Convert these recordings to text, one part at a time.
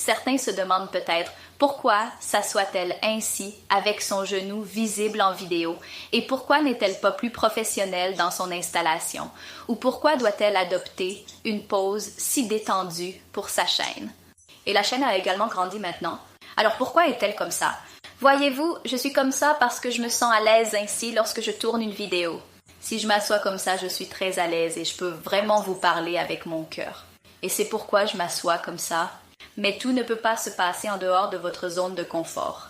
Certains se demandent peut-être pourquoi s'assoit-elle ainsi avec son genou visible en vidéo et pourquoi n'est-elle pas plus professionnelle dans son installation ou pourquoi doit-elle adopter une pose si détendue pour sa chaîne. Et la chaîne a également grandi maintenant. Alors pourquoi est-elle comme ça? Voyez-vous, je suis comme ça parce que je me sens à l'aise ainsi lorsque je tourne une vidéo. Si je m'assois comme ça, je suis très à l'aise et je peux vraiment vous parler avec mon cœur. Et c'est pourquoi je m'assois comme ça. Mais tout ne peut pas se passer en dehors de votre zone de confort.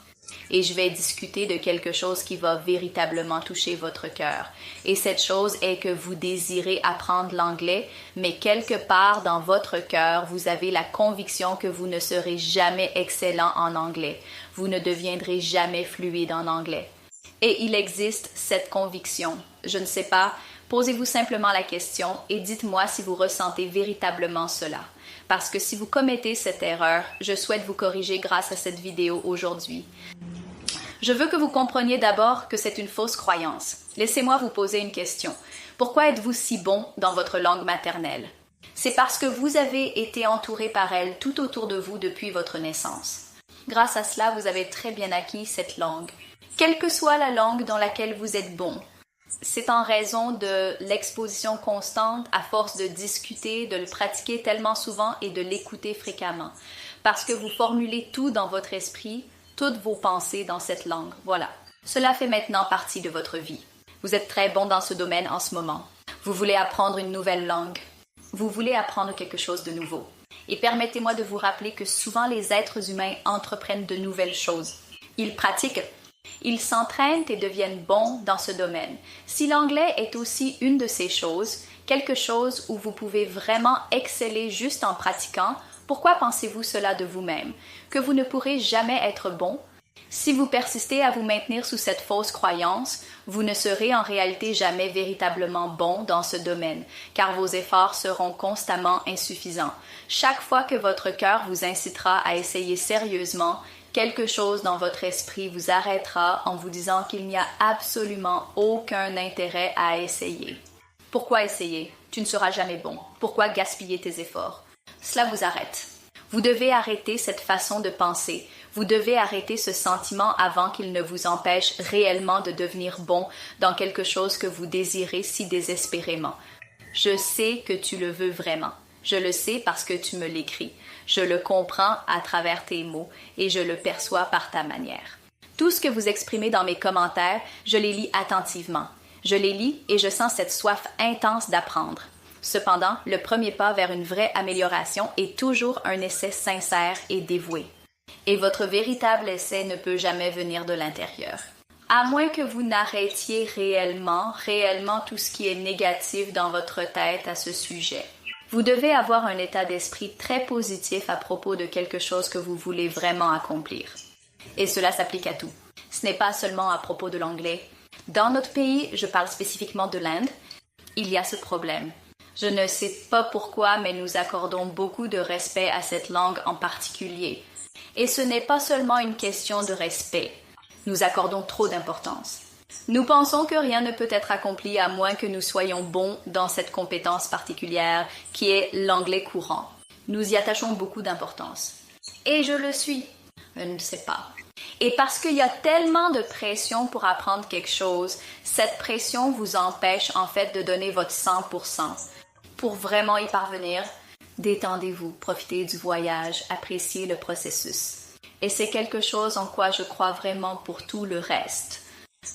Et je vais discuter de quelque chose qui va véritablement toucher votre cœur. Et cette chose est que vous désirez apprendre l'anglais, mais quelque part dans votre cœur, vous avez la conviction que vous ne serez jamais excellent en anglais. Vous ne deviendrez jamais fluide en anglais. Et il existe cette conviction. Je ne sais pas, posez-vous simplement la question et dites-moi si vous ressentez véritablement cela. Parce que si vous commettez cette erreur, je souhaite vous corriger grâce à cette vidéo aujourd'hui. Je veux que vous compreniez d'abord que c'est une fausse croyance. Laissez-moi vous poser une question. Pourquoi êtes-vous si bon dans votre langue maternelle? C'est parce que vous avez été entouré par elle tout autour de vous depuis votre naissance. Grâce à cela, vous avez très bien acquis cette langue. Quelle que soit la langue dans laquelle vous êtes bon, c'est en raison de l'exposition constante à force de discuter, de le pratiquer tellement souvent et de l'écouter fréquemment. Parce que vous formulez tout dans votre esprit, toutes vos pensées dans cette langue. Voilà. Cela fait maintenant partie de votre vie. Vous êtes très bon dans ce domaine en ce moment. Vous voulez apprendre une nouvelle langue. Vous voulez apprendre quelque chose de nouveau. Et permettez-moi de vous rappeler que souvent les êtres humains entreprennent de nouvelles choses. Ils pratiquent. Ils s'entraînent et deviennent bons dans ce domaine. Si l'anglais est aussi une de ces choses, quelque chose où vous pouvez vraiment exceller juste en pratiquant, pourquoi pensez-vous cela de vous-même? Que vous ne pourrez jamais être bon? Si vous persistez à vous maintenir sous cette fausse croyance, vous ne serez en réalité jamais véritablement bon dans ce domaine, car vos efforts seront constamment insuffisants. Chaque fois que votre cœur vous incitera à essayer sérieusement, quelque chose dans votre esprit vous arrêtera en vous disant qu'il n'y a absolument aucun intérêt à essayer. Pourquoi essayer? Tu ne seras jamais bon. Pourquoi gaspiller tes efforts? Cela vous arrête. Vous devez arrêter cette façon de penser. Vous devez arrêter ce sentiment avant qu'il ne vous empêche réellement de devenir bon dans quelque chose que vous désirez si désespérément. Je sais que tu le veux vraiment. Je le sais parce que tu me l'écris. Je le comprends à travers tes mots et je le perçois par ta manière. Tout ce que vous exprimez dans mes commentaires, je les lis attentivement. Je les lis et je sens cette soif intense d'apprendre. Cependant, le premier pas vers une vraie amélioration est toujours un essai sincère et dévoué. Et votre véritable essai ne peut jamais venir de l'intérieur. À moins que vous n'arrêtiez réellement tout ce qui est négatif dans votre tête à ce sujet. Vous devez avoir un état d'esprit très positif à propos de quelque chose que vous voulez vraiment accomplir. Et cela s'applique à tout. Ce n'est pas seulement à propos de l'anglais. Dans notre pays, je parle spécifiquement de l'Inde, il y a ce problème. Je ne sais pas pourquoi, mais nous accordons beaucoup de respect à cette langue en particulier. Et ce n'est pas seulement une question de respect. Nous accordons trop d'importance. Nous pensons que rien ne peut être accompli à moins que nous soyons bons dans cette compétence particulière qui est l'anglais courant. Nous y attachons beaucoup d'importance. Et je le suis. Je ne sais pas. Et parce qu'il y a tellement de pression pour apprendre quelque chose, cette pression vous empêche en fait de donner votre 100%. Pour vraiment y parvenir, détendez-vous, profitez du voyage, appréciez le processus. Et c'est quelque chose en quoi je crois vraiment pour tout le reste.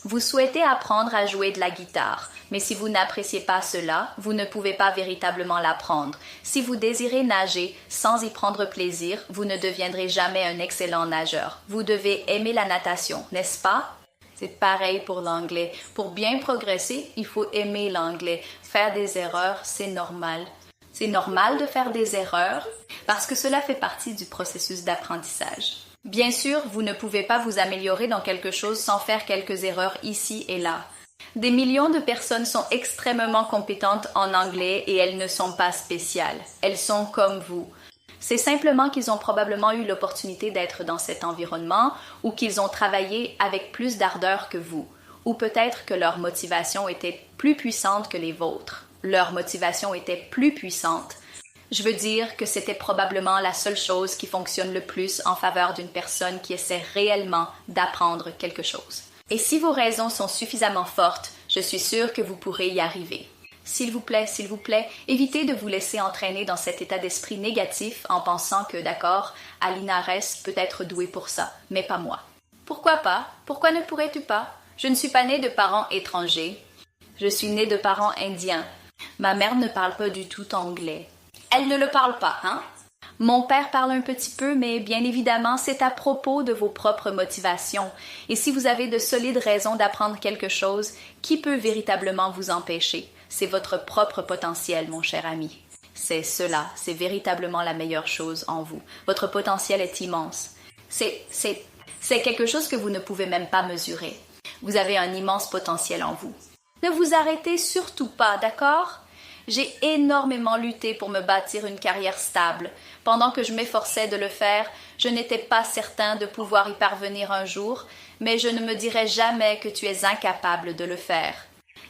Vous souhaitez apprendre à jouer de la guitare, mais si vous n'appréciez pas cela, vous ne pouvez pas véritablement l'apprendre. Si vous désirez nager sans y prendre plaisir, vous ne deviendrez jamais un excellent nageur. Vous devez aimer la natation, n'est-ce pas? C'est pareil pour l'anglais. Pour bien progresser, il faut aimer l'anglais. Faire des erreurs, c'est normal. C'est normal de faire des erreurs parce que cela fait partie du processus d'apprentissage. Bien sûr, vous ne pouvez pas vous améliorer dans quelque chose sans faire quelques erreurs ici et là. Des millions de personnes sont extrêmement compétentes en anglais et elles ne sont pas spéciales. Elles sont comme vous. C'est simplement qu'ils ont probablement eu l'opportunité d'être dans cet environnement ou qu'ils ont travaillé avec plus d'ardeur que vous. Ou peut-être que leur motivation était plus puissante que les vôtres. Leur motivation était plus puissante. Je veux dire que c'était probablement la seule chose qui fonctionne le plus en faveur d'une personne qui essaie réellement d'apprendre quelque chose. Et si vos raisons sont suffisamment fortes, je suis sûre que vous pourrez y arriver. S'il vous plaît, évitez de vous laisser entraîner dans cet état d'esprit négatif en pensant que, d'accord, Alina Ress peut être douée pour ça, mais pas moi. Pourquoi pas? Pourquoi ne pourrais-tu pas? Je ne suis pas née de parents étrangers. Je suis née de parents indiens. Ma mère ne parle pas du tout anglais. Elle ne le parle pas, hein? Mon père parle un petit peu, mais bien évidemment, c'est à propos de vos propres motivations. Et si vous avez de solides raisons d'apprendre quelque chose, qui peut véritablement vous empêcher? C'est votre propre potentiel, mon cher ami. C'est cela, c'est véritablement la meilleure chose en vous. Votre potentiel est immense. C'est quelque chose que vous ne pouvez même pas mesurer. Vous avez un immense potentiel en vous. Ne vous arrêtez surtout pas, d'accord? J'ai énormément lutté pour me bâtir une carrière stable. Pendant que je m'efforçais de le faire, je n'étais pas certain de pouvoir y parvenir un jour, mais je ne me dirai jamais que tu es incapable de le faire.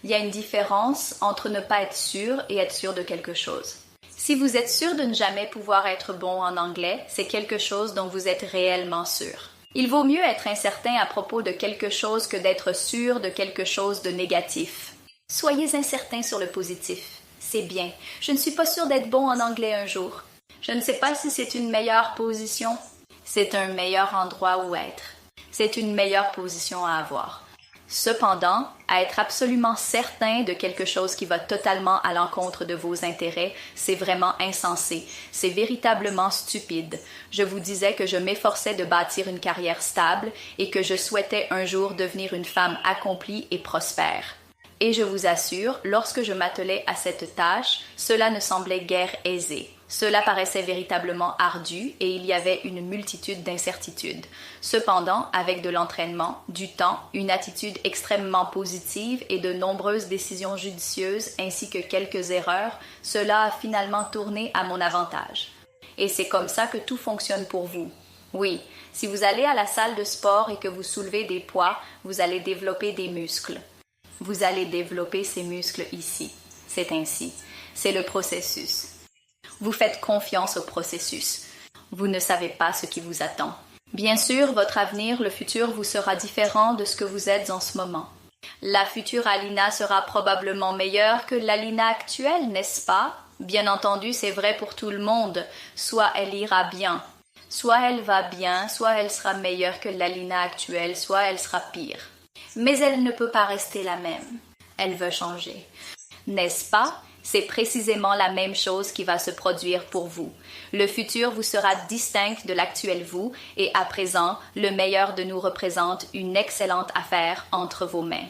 Il y a une différence entre ne pas être sûr et être sûr de quelque chose. Si vous êtes sûr de ne jamais pouvoir être bon en anglais, c'est quelque chose dont vous êtes réellement sûr. Il vaut mieux être incertain à propos de quelque chose que d'être sûr de quelque chose de négatif. Soyez incertain sur le positif. C'est bien. Je ne suis pas sûre d'être bon en anglais un jour. Je ne sais pas si c'est une meilleure position. C'est un meilleur endroit où être. C'est une meilleure position à avoir. Cependant, à être absolument certain de quelque chose qui va totalement à l'encontre de vos intérêts, c'est vraiment insensé. C'est véritablement stupide. Je vous disais que je m'efforçais de bâtir une carrière stable et que je souhaitais un jour devenir une femme accomplie et prospère. Et je vous assure, lorsque je m'attelais à cette tâche, cela ne semblait guère aisé. Cela paraissait véritablement ardu et il y avait une multitude d'incertitudes. Cependant, avec de l'entraînement, du temps, une attitude extrêmement positive et de nombreuses décisions judicieuses ainsi que quelques erreurs, cela a finalement tourné à mon avantage. Et c'est comme ça que tout fonctionne pour vous. Oui, si vous allez à la salle de sport et que vous soulevez des poids, vous allez développer des muscles. Vous allez développer ces muscles ici. C'est ainsi. C'est le processus. Vous faites confiance au processus. Vous ne savez pas ce qui vous attend. Bien sûr, votre avenir, le futur, vous sera différent de ce que vous êtes en ce moment. La future Alina sera probablement meilleure que l'Alina actuelle, n'est-ce pas? Bien entendu, c'est vrai pour tout le monde. Soit elle ira bien. Soit elle va bien, soit elle sera meilleure que l'Alina actuelle, soit elle sera pire. Mais elle ne peut pas rester la même. Elle veut changer. N'est-ce pas? C'est précisément la même chose qui va se produire pour vous. Le futur vous sera distinct de l'actuel vous et à présent, le meilleur de nous représente une excellente affaire entre vos mains.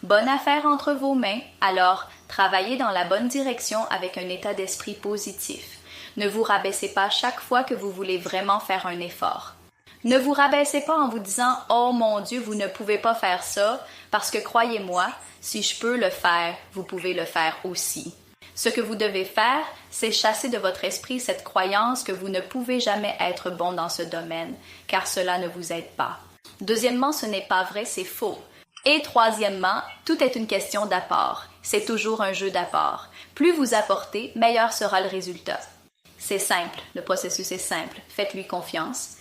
Bonne affaire entre vos mains, alors travaillez dans la bonne direction avec un état d'esprit positif. Ne vous rabaissez pas chaque fois que vous voulez vraiment faire un effort. Ne vous rabaissez pas en vous disant « Oh mon Dieu, vous ne pouvez pas faire ça » parce que croyez-moi, si je peux le faire, vous pouvez le faire aussi. Ce que vous devez faire, c'est chasser de votre esprit cette croyance que vous ne pouvez jamais être bon dans ce domaine, car cela ne vous aide pas. Deuxièmement, ce n'est pas vrai, c'est faux. Et troisièmement, tout est une question d'apport. C'est toujours un jeu d'apport. Plus vous apportez, meilleur sera le résultat. C'est simple, le processus est simple. Faites-lui confiance.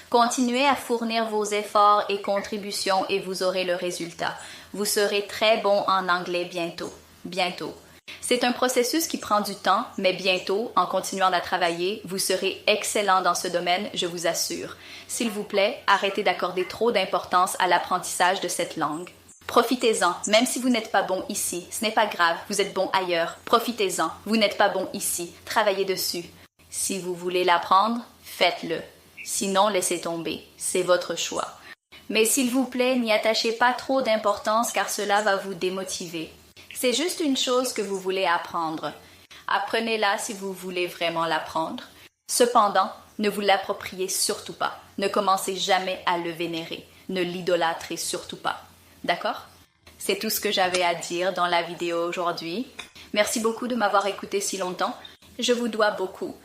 Continuez à fournir vos efforts et contributions et vous aurez le résultat. Vous serez très bon en anglais bientôt. Bientôt. C'est un processus qui prend du temps, mais bientôt, en continuant à travailler, vous serez excellent dans ce domaine, je vous assure. S'il vous plaît, arrêtez d'accorder trop d'importance à l'apprentissage de cette langue. Profitez-en, même si vous n'êtes pas bon ici. Ce n'est pas grave, vous êtes bon ailleurs. Profitez-en, vous n'êtes pas bon ici. Travaillez dessus. Si vous voulez l'apprendre, faites-le. Sinon, laissez tomber. C'est votre choix. Mais s'il vous plaît, n'y attachez pas trop d'importance car cela va vous démotiver. C'est juste une chose que vous voulez apprendre. Apprenez-la si vous voulez vraiment l'apprendre. Cependant, ne vous l'appropriez surtout pas. Ne commencez jamais à le vénérer. Ne l'idolâtrez surtout pas. D'accord? C'est tout ce que j'avais à dire dans la vidéo aujourd'hui. Merci beaucoup de m'avoir écouté si longtemps. Je vous dois beaucoup.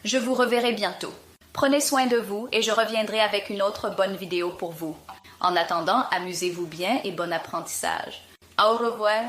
Je vous reverrai bientôt. Prenez soin de vous et je reviendrai avec une autre bonne vidéo pour vous. En attendant, amusez-vous bien et bon apprentissage. Au revoir.